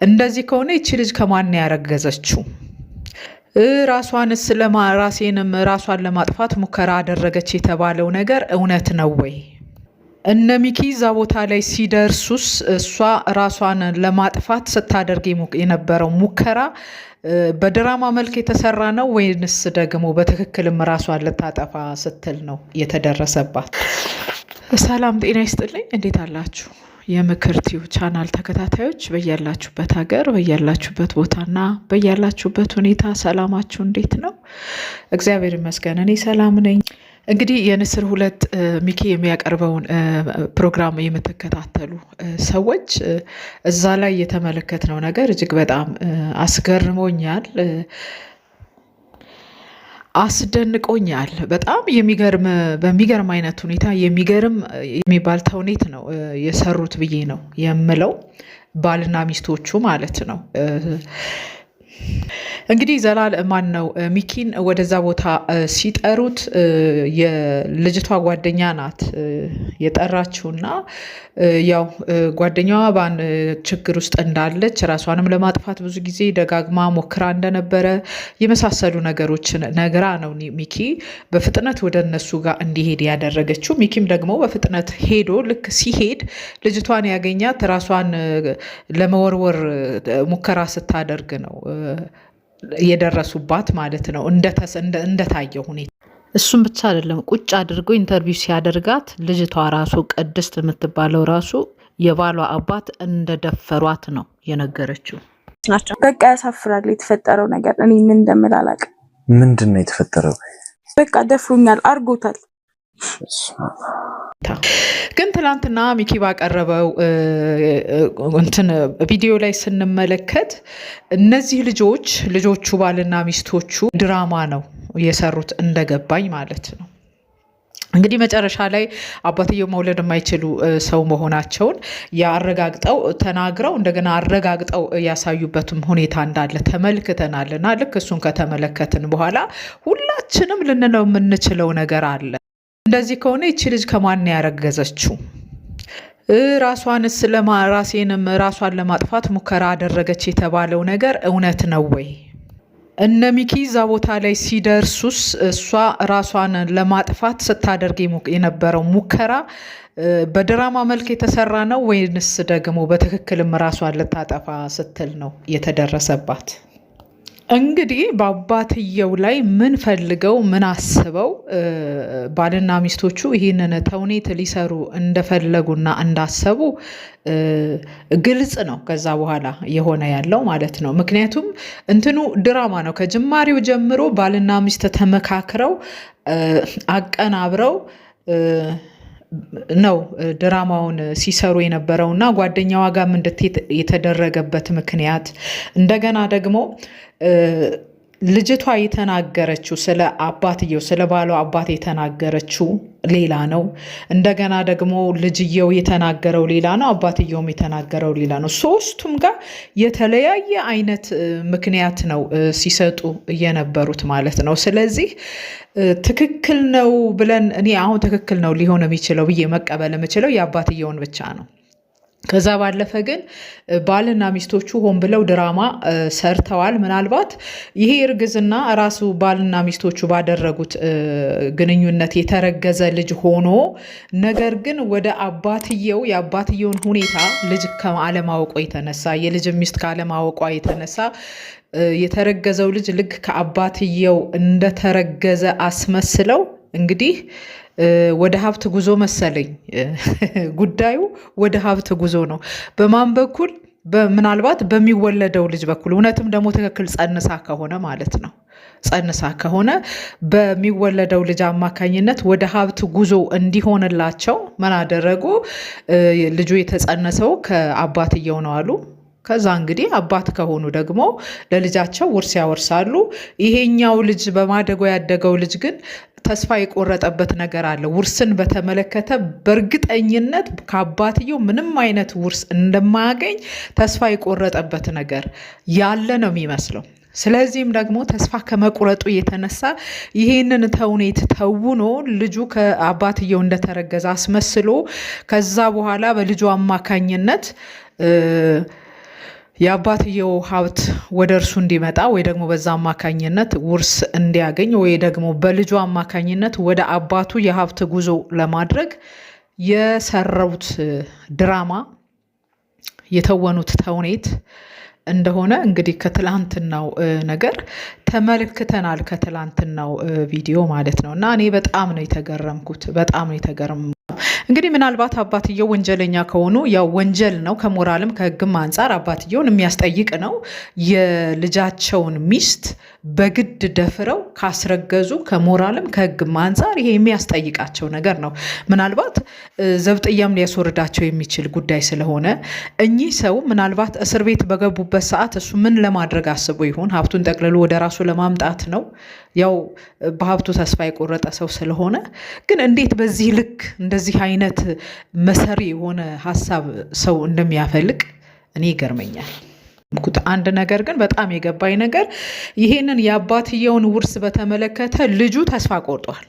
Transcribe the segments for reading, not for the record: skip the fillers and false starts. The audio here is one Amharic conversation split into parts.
እንደዚህ ከሆነ ይቺ ልጅ ከማን ያረገዘችው? ራሷን ለማጥፋት ሙከራ አደረገች የተባለው ነገር እውነት ነው ወይ? እነ ሚኪ እዛ ቦታ ላይ ሲደርሱስ እሷ ራሷን ለማጥፋት ስታደርግ የነበረው ሙከራ በድራማ መልክ የተሰራ ነው ወይንስ ደግሞ በትክክልም ራሷን ልታጠፋ ስትል ነው የተደረሰባት? ሰላም ጤና ይስጥልኝ። እንዴት አላችሁ? የምክር ቲዩብ ቻናል ተከታታዮች በያላችሁበት ሀገር በያላችሁበት ቦታና በያላችሁበት ሁኔታ ሰላማችሁ እንዴት ነው? እግዚአብሔር ይመስገን እኔ ሰላም ነኝ። እንግዲህ የንስር ሁለት ሚኪ የሚያቀርበውን ፕሮግራም የምትከታተሉ ሰዎች እዛ ላይ የተመለከትነው ነገር እጅግ በጣም አስገርሞኛል፣ አስደንቆኛል። በጣም በሚገርም አይነት ሁኔታ የሚገርም የሚባል ተውኔት ነው የሰሩት ብዬ ነው የምለው፣ ባልና ሚስቶቹ ማለት ነው። እንግዲህ ማን ነው ሚኪን ወደዛ ቦታ ሲጠሩት የልጅቷ ጓደኛ ናት የጠራችውና ያው ጓደኛዋ በአንድ ችግር ውስጥ እንዳለች ራሷንም ለማጥፋት ብዙ ጊዜ ደጋግማ ሞክራ እንደነበረ የመሳሰሉ ነገሮችን ነግራ ነው ሚኪ በፍጥነት ወደ እነሱ ጋር እንዲሄድ ያደረገችው። ሚኪም ደግሞ በፍጥነት ሄዶ ልክ ሲሄድ ልጅቷን ያገኛት ራሷን ለመወርወር ሙከራ ስታደርግ ነው የደረሱባት ማለት ነው እንደታየው ሁኔታ። እሱም ብቻ አይደለም፣ ቁጭ አድርጎ ኢንተርቪው ሲያደርጋት ልጅቷ ራሱ ቅድስት የምትባለው ራሱ የባሏ አባት እንደደፈሯት ነው የነገረችው። ናቸው በቃ ያሳፍራል የተፈጠረው ነገር። እኔ ምን እንደምል አላውቅም። ምንድን ነው የተፈጠረው? በቃ ደፍሮኛል፣ አርጎታል። ግን ትላንትና ሚኪ ባቀረበው ቪዲዮ ላይ ስንመለከት እነዚህ ልጆቹ ባልና ሚስቶቹ ድራማ ነው የሰሩት እንደገባኝ ማለት ነው። እንግዲህ መጨረሻ ላይ አባትየው መውለድ የማይችሉ ሰው መሆናቸውን ያረጋግጠው ተናግረው እንደገና አረጋግጠው ያሳዩበትም ሁኔታ እንዳለ ተመልክተናል። እና ልክ እሱን ከተመለከትን በኋላ ሁላችንም ልንለው የምንችለው ነገር አለ። እንደዚህ ከሆነ ይቺ ልጅ ከማን ያረገዘችው? ራሷን ለማጥፋት ሙከራ አደረገች የተባለው ነገር እውነት ነው ወይ? እነ ሚኪ እዛ ቦታ ላይ ሲደርሱስ እሷ ራሷን ለማጥፋት ስታደርግ የነበረው ሙከራ በድራማ መልክ የተሰራ ነው ወይንስ ደግሞ በትክክልም ራሷን ልታጠፋ ስትል ነው የተደረሰባት? እንግዲህ በአባትየው ላይ ምን ፈልገው ምን አስበው ባልና ሚስቶቹ ይህንን ተውኔት ሊሰሩ እንደፈለጉና እንዳሰቡ ግልጽ ነው ከዛ በኋላ የሆነ ያለው ማለት ነው። ምክንያቱም ድራማ ነው። ከጅማሬው ጀምሮ ባልና ሚስት ተመካክረው አቀናብረው ነው ድራማውን ሲሰሩ የነበረውና ጓደኛዋ ጋር እንድትሄድ የተደረገበት ምክንያት እንደገና ደግሞ ልጅቷ የተናገረችው ስለ አባትየው ስለ ባሏ አባት የተናገረችው ሌላ ነው። እንደገና ደግሞ ልጅየው የተናገረው ሌላ ነው። አባትየውም የተናገረው ሌላ ነው። ሶስቱም ጋር የተለያየ አይነት ምክንያት ነው ሲሰጡ የነበሩት ማለት ነው። ስለዚህ ትክክል ነው ብለን እኔ አሁን ትክክል ነው ሊሆን የሚችለው ብዬ መቀበል የምችለው የአባትየውን ብቻ ነው። ከዛ ባለፈ ግን ባልና ሚስቶቹ ሆን ብለው ድራማ ሰርተዋል። ምናልባት ይሄ እርግዝና ራሱ ባልና ሚስቶቹ ባደረጉት ግንኙነት የተረገዘ ልጅ ሆኖ ነገር ግን ወደ የአባትየውን ሁኔታ ልጅ ከአለማወቋ የተነሳ የልጅ ሚስት ካለማወቋ የተነሳ የተረገዘው ልጅ ልክ ከአባትየው እንደተረገዘ አስመስለው እንግዲህ ወደ ሀብት ጉዞ መሰለኝ ጉዳዩ ወደ ሀብት ጉዞ ነው። በማን በኩል? ምናልባት በሚወለደው ልጅ በኩል። እውነትም ደግሞ ትክክል ጸንሳ ከሆነ ማለት ነው። ጸንሳ ከሆነ በሚወለደው ልጅ አማካኝነት ወደ ሀብት ጉዞ እንዲሆንላቸው ምን አደረጉ? ልጁ የተጸነሰው ከአባትየው ነው አሉ። ከዛ እንግዲህ አባት ከሆኑ ደግሞ ለልጃቸው ውርስ ያወርሳሉ። ይሄኛው ልጅ በማደጎ ያደገው ልጅ ግን ተስፋ የቆረጠበት ነገር አለ። ውርስን በተመለከተ በእርግጠኝነት ከአባትየው ምንም አይነት ውርስ እንደማያገኝ ተስፋ የቆረጠበት ነገር ያለ ነው የሚመስለው። ስለዚህም ደግሞ ተስፋ ከመቁረጡ የተነሳ ይሄንን ተውኔት ተውኖ ልጁ ከአባትየው እንደተረገዘ አስመስሎ ከዛ በኋላ በልጁ አማካኝነት የአባትየው ሀብት ወደ እርሱ እንዲመጣ ወይ ደግሞ በዛ አማካኝነት ውርስ እንዲያገኝ ወይ ደግሞ በልጁ አማካኝነት ወደ አባቱ የሀብት ጉዞ ለማድረግ የሰሩት ድራማ የተወኑት ተውኔት እንደሆነ እንግዲህ ከትላንትናው ነገር ተመልክተናል። ከትላንትናው ቪዲዮ ማለት ነው። እና እኔ በጣም ነው የተገረምኩት። እንግዲህ ምናልባት አባትየው ወንጀለኛ ከሆኑ ያው ወንጀል ነው፣ ከሞራልም ከሕግም አንጻር አባትየውን የሚያስጠይቅ ነው። የልጃቸውን ሚስት በግድ ደፍረው ካስረገዙ ከሞራልም ከሕግም አንጻር ይሄ የሚያስጠይቃቸው ነገር ነው። ምናልባት ዘብጥያም ሊያስወርዳቸው የሚችል ጉዳይ ስለሆነ እኚህ ሰው ምናልባት እስር ቤት በገቡበት ሰዓት እሱ ምን ለማድረግ አስቦ ይሆን? ሀብቱን ጠቅልሎ ወደ ራሱ ለማምጣት ነው። ያው በሀብቱ ተስፋ የቆረጠ ሰው ስለሆነ ግን እንዴት በዚህ ልክ እንደዚህ አይነት መሰሪ የሆነ ሀሳብ ሰው እንደሚያፈልቅ እኔ ይገርመኛል። አንድ ነገር ግን በጣም የገባኝ ነገር ይሄንን የአባትየውን ውርስ በተመለከተ ልጁ ተስፋ ቆርጧል።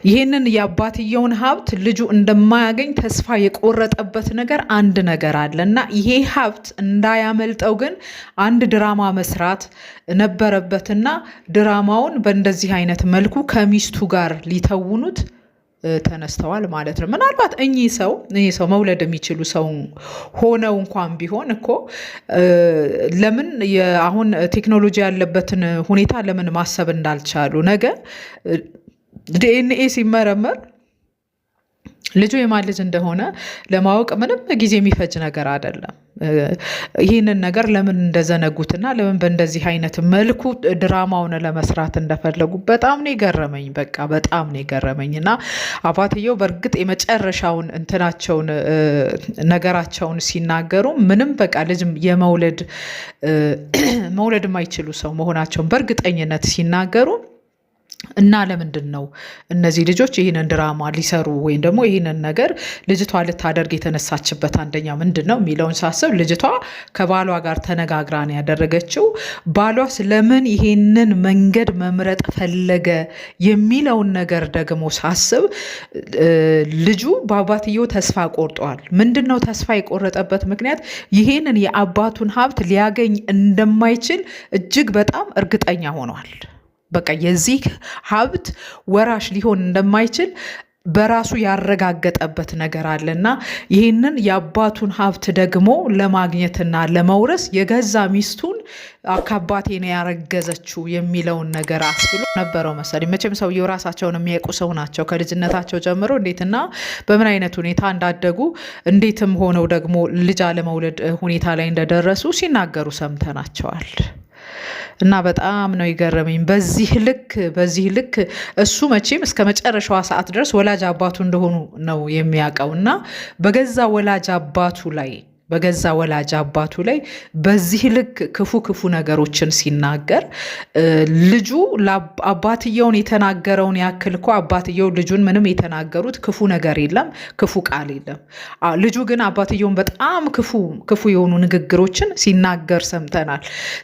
ይሄንን የአባትየውን ሀብት ልጁ እንደማያገኝ ተስፋ የቆረጠበት ነገር አንድ ነገር አለ እና ይሄ ሀብት እንዳያመልጠው ግን አንድ ድራማ መስራት ነበረበትና ድራማውን በእንደዚህ አይነት መልኩ ከሚስቱ ጋር ሊተውኑት ተነስተዋል ማለት ነው። ምናልባት እኚህ ሰው መውለድ የሚችሉ ሰው ሆነው እንኳን ቢሆን እኮ ለምን አሁን ቴክኖሎጂ ያለበትን ሁኔታ ለምን ማሰብ እንዳልቻሉ ነገ ዲኤንኤ ሲመረመር ልጁ የማን ልጅ እንደሆነ ለማወቅ ምንም ጊዜ የሚፈጅ ነገር አይደለም። ይህንን ነገር ለምን እንደዘነጉትና ለምን በእንደዚህ አይነት መልኩ ድራማውን ለመስራት እንደፈለጉ በጣም ነው የገረመኝ። በቃ በጣም ነው የገረመኝ እና አባትየው በእርግጥ የመጨረሻውን ነገራቸውን ሲናገሩ ምንም በቃ ልጅ መውለድ የማይችሉ ሰው መሆናቸውን በእርግጠኝነት ሲናገሩ እና ለምንድን ነው እነዚህ ልጆች ይህንን ድራማ ሊሰሩ ወይም ደግሞ ይህንን ነገር ልጅቷ ልታደርግ የተነሳችበት አንደኛ ምንድን ነው የሚለውን ሳስብ ልጅቷ ከባሏ ጋር ተነጋግራ ነው ያደረገችው። ባሏስ ለምን ይሄንን መንገድ መምረጥ ፈለገ የሚለውን ነገር ደግሞ ሳስብ ልጁ በአባትየው ተስፋ ቆርጧል። ምንድን ነው ተስፋ የቆረጠበት ምክንያት? ይሄንን የአባቱን ሀብት ሊያገኝ እንደማይችል እጅግ በጣም እርግጠኛ ሆኗል። በቃ የዚህ ሀብት ወራሽ ሊሆን እንደማይችል በራሱ ያረጋገጠበት ነገር አለና ይህንን የአባቱን ሀብት ደግሞ ለማግኘትና ለመውረስ የገዛ ሚስቱን ከአባቴ ነው ያረገዘችው የሚለውን ነገር አስብሎ ነበረው መሰለኝ። መቼም ሰውየው ራሳቸውን የሚያውቁ ሰው ናቸው። ከልጅነታቸው ጀምሮ እንዴትና በምን አይነት ሁኔታ እንዳደጉ እንዴትም ሆነው ደግሞ ልጅ አለመውለድ ሁኔታ ላይ እንደደረሱ ሲናገሩ ሰምተናቸዋል። እና በጣም ነው የገረመኝ። በዚህ ልክ እሱ መቼም እስከ መጨረሻዋ ሰዓት ድረስ ወላጅ አባቱ እንደሆኑ ነው የሚያውቀው እና በገዛ ወላጅ አባቱ ላይ በዚህ ልክ ክፉ ነገሮችን ሲናገር ልጁ አባትየውን የተናገረውን ያክል እኮ አባትየው ልጁን ምንም የተናገሩት ክፉ ነገር የለም፣ ክፉ ቃል የለም። ልጁ ግን አባትየውን በጣም ክፉ የሆኑ ንግግሮችን ሲናገር ሰምተናል።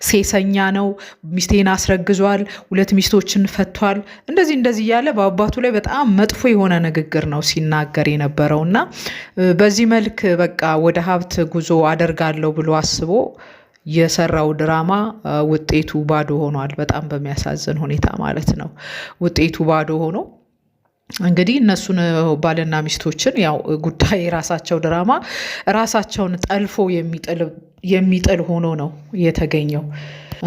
ሴሰኛ ነው፣ ሚስቴን አስረግዟል፣ 2 ሚስቶችን ፈቷል፣ እንደዚህ እያለ በአባቱ ላይ በጣም መጥፎ የሆነ ንግግር ነው ሲናገር የነበረውና በዚህ መልክ በቃ ወደ ሀብት ጉዞ አደርጋለሁ ብሎ አስቦ የሰራው ድራማ ውጤቱ ባዶ ሆኗል። በጣም በሚያሳዝን ሁኔታ ማለት ነው። ውጤቱ ባዶ ሆኖ እንግዲህ እነሱን ባልና ሚስቶችን ያው ጉዳይ የራሳቸው ድራማ ራሳቸውን ጠልፎ የሚጥል ሆኖ ነው የተገኘው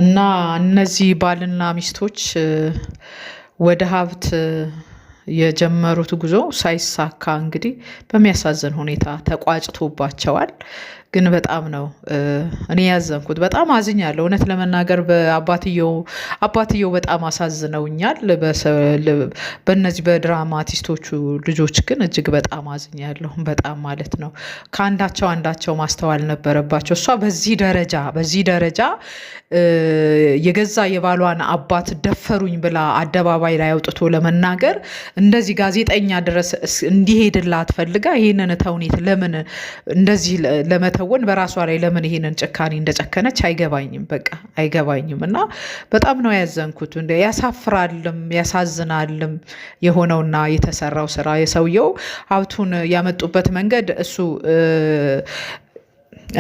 እና እነዚህ ባልና ሚስቶች ወደ ሀብት የጀመሩት ጉዞ ሳይሳካ እንግዲህ በሚያሳዝን ሁኔታ ተቋጭቶባቸዋል። ግን በጣም ነው እኔ ያዘንኩት። በጣም አዝኛለሁ እውነት ለመናገር አባትየው በጣም አሳዝነውኛል። በእነዚህ በድራማቲስቶቹ ልጆች ግን እጅግ በጣም አዝኛለሁ። በጣም ማለት ነው። አንዳቸው ማስተዋል ነበረባቸው። እሷ በዚህ ደረጃ የገዛ የባሏን አባት ደፈሩኝ ብላ አደባባይ ላይ አውጥቶ ለመናገር እንደዚህ ጋዜጠኛ ድረስ እንዲሄድላት ፈልጋ ይህንን ተውኔት ለምን እንደዚህ ለመተወን በራሷ ላይ ለምን ይህንን ጭካኔ እንደጨከነች አይገባኝም። እና በጣም ነው ያዘንኩት። ያሳፍራልም ያሳዝናልም የሆነውና የተሰራው ስራ። የሰውየው ሀብቱን ያመጡበት መንገድ እሱ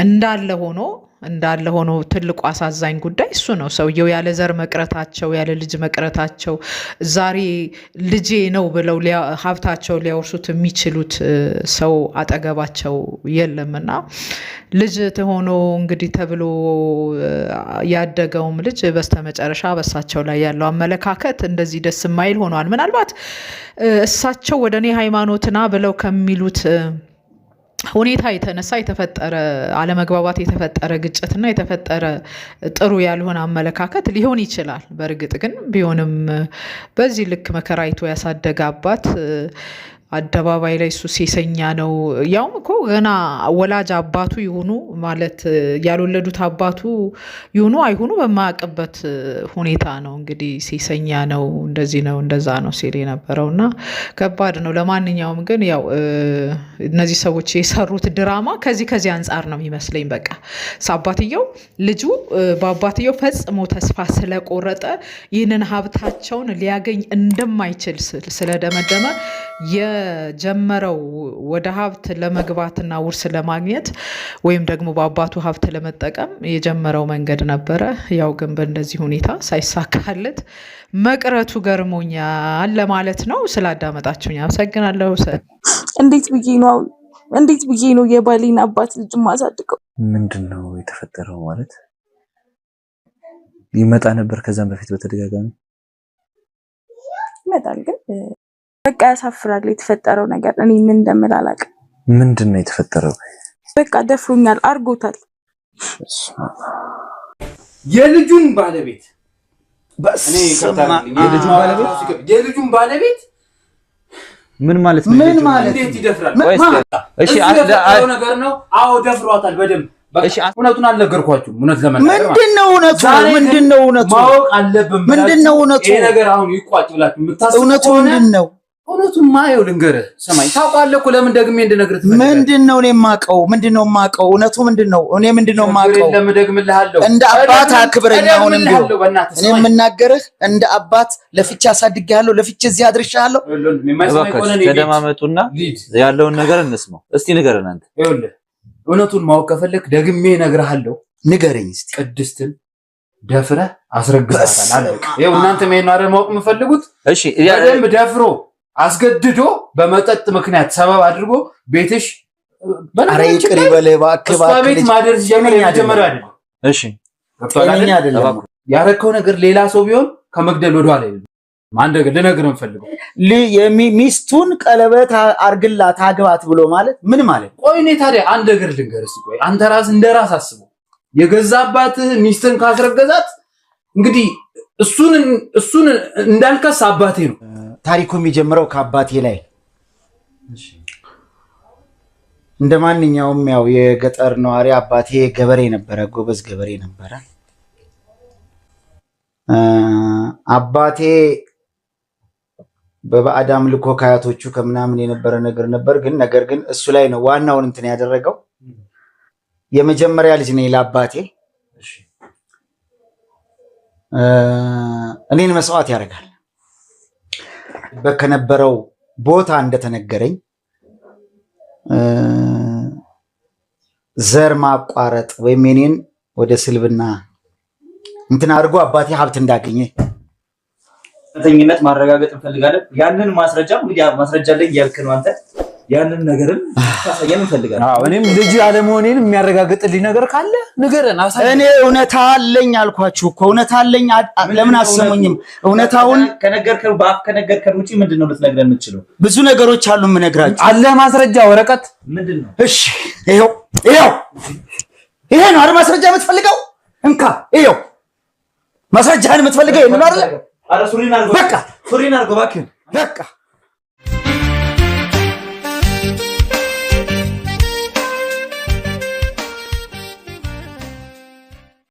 እንዳለ ሆኖ እንዳለ ሆኖ ትልቁ አሳዛኝ ጉዳይ እሱ ነው። ሰውየው ያለ ዘር መቅረታቸው ያለ ልጅ መቅረታቸው ዛሬ ልጄ ነው ብለው ሀብታቸው ሊያወርሱት የሚችሉት ሰው አጠገባቸው የለምና ልጅ ሆኖ እንግዲህ ተብሎ ያደገውም ልጅ በስተመጨረሻ በሳቸው ላይ ያለው አመለካከት እንደዚህ ደስ የማይል ሆኗል። ምናልባት እሳቸው ወደ እኔ ሃይማኖትና ብለው ከሚሉት ሁኔታ የተነሳ የተፈጠረ አለመግባባት የተፈጠረ ግጭትና የተፈጠረ ጥሩ ያልሆነ አመለካከት ሊሆን ይችላል። በእርግጥ ግን ቢሆንም በዚህ ልክ መከራይቶ ያሳደገ አባት አደባባይ ላይ እሱ ሴሰኛ ነው። ያውም እኮ ገና ወላጅ አባቱ ይሁኑ ማለት ያልወለዱት አባቱ ይሁኑ አይሁኑ በማያውቅበት ሁኔታ ነው እንግዲህ ሴሰኛ ነው እንደዚህ ነው እንደዛ ነው ሲል የነበረውና ከባድ ነው። ለማንኛውም ግን ያው እነዚህ ሰዎች የሰሩት ድራማ ከዚህ አንጻር ነው የሚመስለኝ። በቃ አባትየው ልጁ በአባትየው ፈጽሞ ተስፋ ስለቆረጠ ይህንን ሀብታቸውን ሊያገኝ እንደማይችል ስለደመደመ የጀመረው ወደ ሀብት ለመግባትና ውርስ ለማግኘት ወይም ደግሞ በአባቱ ሀብት ለመጠቀም የጀመረው መንገድ ነበረ። ያው ግን በእንደዚህ ሁኔታ ሳይሳካለት መቅረቱ ገርሞኛል ለማለት ነው። ስላዳመጣችሁኝ አመሰግናለሁ። እንዴት ብዬ ነው የባሌን አባት ልጅ ማሳድገው? ምንድነው የተፈጠረው? ማለት ይመጣ ነበር ከዛም በፊት በተደጋጋሚ ይመጣል ግን በቃ ያሳፍራል የተፈጠረው ነገር። እኔ ምን እንደምል አላውቅም። ምንድነው የተፈጠረው? በቃ ደፍሮኛል፣ አርጎታል። የልጁን ባለቤት የልጁን ባለቤት ምን ማለት ነው? እንዴት ይደፍራል? እሺ ነገር ነው። አዎ ደፍሯታል በደንብ። እሺ እውነቱን አልነገርኳችሁም። እውነት ለመናገር ምንድነው እውነቱ? ማወቅ አለብን። ምንድነው እውነቱ? ይሄ ነገር አሁን ይቋጭ ብላችሁ የምታስቡት እውነቱ ምንድነው? እውነቱን ማየው ልንገርህ። ሰማኝ ታውቃለህ እኮ ለምን ደግሜ እንድነግርህ ትፈልጋለህ? ምንድነው እኔ የማውቀው? እውነቱ ምንድነው? እኔ ምንድነው የማውቀው? ለምን ደግምልሃለሁ? እንደ አባት አክብረኝ። አሁንም ቢሆን እኔ የምናገርህ እንደ አባት ለፍቼ አሳድጌሃለሁ፣ ለፍቼ እዚህ አድርሻለሁ። ተደማመጡና ያለውን ነገር እንስማው እስቲ። ንገረን አንተ። ይኸውልህ እውነቱን ማወቅ ከፈለክ ደግሜ እነግርሃለሁ። ንገረኝ እስቲ። ቅድስትን ደፍረህ አስረግዛታል አለ። ይኸው እናንተ ምን አይደል ማወቅ የምፈልጉት? እሺ በደንብ ደፍሮ አስገድዶ በመጠጥ ምክንያት ሰበብ አድርጎ ቤትሽ በነገራችን ይቅር ይበል እባክህ ቤት ማደር ሲጀምር የመጀመሪያ አይደለም። እሺ ገብቶኛል አይደለም? ያረከው ነገር ሌላ ሰው ቢሆን ከመግደል ወደ ኋላ አይደለም። አንድ ነገር ልነግርህ የምፈልገው ሚስቱን ቀለበት አርግላት አግባት ብሎ ማለት ምን ማለት? ቆይ እኔ ታዲያ አንድ ነገር ልንገርህ እስኪ። ቆይ አንተ ራስህ እንደ ራስህ አስበው። የገዛ አባትህ ሚስትን ካስረገዛት እንግዲህ እሱን እንዳልከስ አባቴ ነው። ታሪኩ የሚጀምረው ከአባቴ ላይ እንደ ማንኛውም ያው የገጠር ነዋሪ አባቴ ገበሬ ነበረ፣ ጎበዝ ገበሬ ነበረ። አባቴ በባዕድ አምልኮ ከአያቶቹ ከምናምን የነበረ ነገር ግን እሱ ላይ ነው ዋናውን እንትን ያደረገው። የመጀመሪያ ልጅ ነኝ ለአባቴ። እኔን መስዋዕት ያደርጋል። በከነበረው ቦታ እንደተነገረኝ ዘር ማቋረጥ ወይም የኔን ወደ ስልብና እንትን አድርጎ አባቴ ሀብት እንዳገኘ ተኝነት ማረጋገጥ እንፈልጋለን። ያንን ማስረጃ እንግዲህ ማስረጃ ላይ ያልክ ነው አንተ። ያንን ነገርም ታሳየን እንፈልጋለን። እኔም ልጅ አለመሆኔን የሚያረጋግጥልኝ ነገር ካለ ንገረን፣ አሳየን። እኔ እውነታ አለኝ አልኳችሁ እኮ እውነታ አለኝ። ለምን አሰሙኝም? እውነታውን ከነገርከን ውጪ ምንድነው ልትነግረን የምትችለው? ብዙ ነገሮች አሉ የምነግራችሁ። አለ ማስረጃ ወረቀት ምንድነው? እሺ ይሄው ይሄ ነው አይደል ማስረጃ የምትፈልገው? እንካ ይሄው ማስረጃህን የምትፈልገው ይሄን ነው አይደል? አረ ሱሪን አርጎ በቃ ሱሪን አርጎ እባክህ በቃ